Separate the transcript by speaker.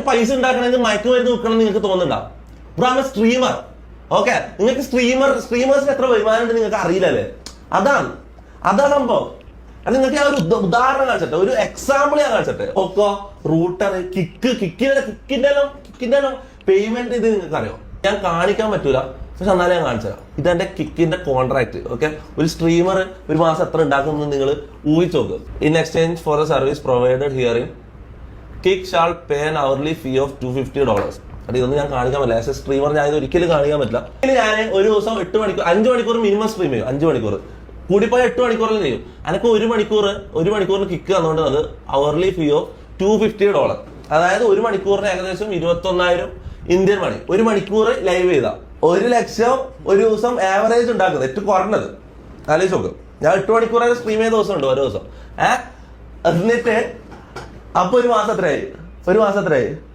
Speaker 1: പൈസ ഉണ്ടാക്കണമെങ്കിൽ മയക്കുമരുന്ന് വിൽക്കണം നിങ്ങൾക്ക് തോന്നുന്നുണ്ടാവും. Bro am a streamer. Okay, നിങ്ങൾക്ക് സ്ട്രീമേഴ്സിന് എത്ര വരുമാനം നിങ്ങൾക്ക് അറിയില്ലല്ലേ? അതാണ് സംഭവം. അത് നിങ്ങൾക്ക് ഞാൻ ഒരു ഉദാഹരണം കാണിച്ചിട്ടെ, ഒരു എക്സാമ്പിൾ ഞാൻ കാണിച്ചിട്ടെ. ഓക്കോ റൂട്ടർ കിക്കിന്റെ പേയ്മെന്റ് ഇത് നിങ്ങൾക്ക് അറിയോ? ഞാൻ കാണിക്കാൻ പറ്റൂല, പക്ഷെ എന്നാലും ഞാൻ കാണിച്ചു തരാം. ഇതെന്റെ കിക്കിന്റെ കോൺട്രാക്ട്. ഓക്കെ, ഒരു സ്ട്രീമർ ഒരു മാസം എത്ര ഉണ്ടാക്കുന്നത് നിങ്ങൾ ഊഹിച്ചു നോക്ക്. In exchange four A service provided hearing kick shall pay an hourly fee of $250. അത് ഇതൊന്നും ഞാൻ കാണിക്കാൻ പറ്റില്ല. ആസ് എ സ്ട്രീമർ ഞാൻ ഇത് ഒരിക്കലും കാണിക്കാൻ പറ്റില്ല. ഞാൻ ഒരു ദിവസം 8 മണിക്കൂർ 5 മണിക്കൂർ മിനിമം സ്ട്രീം ചെയ്യും. 5 മണിക്കൂർ കൂടിപ്പോയ 8 മണിക്കൂറിൽ ചെയ്യും. എനിക്ക് ഒരു മണിക്കൂറിന് കിക്ക് തന്നുകൊണ്ട് അത് അവർലി ഫീ ഓഫ് $250. അതായത് ഒരു മണിക്കൂറിന് ഏകദേശം 21,000 ഇന്ത്യൻ മണി. ഒരു മണിക്കൂർ ലൈവ് ചെയ്താ 1 ലക്ഷം ഒരു ദിവസം ആവറേജ് ഉണ്ടാക്കുന്നത്. ഏറ്റവും കുറഞ്ഞത് ആലോചിച്ച് നോക്കും. ഞാൻ 8 മണിക്കൂർ സ്ട്രീം ചെയ്ത ദിവസം ഉണ്ട് ഓരോ ദിവസം. എന്നിട്ട് അപ്പൊ ഒരു മാസം എത്രയായി?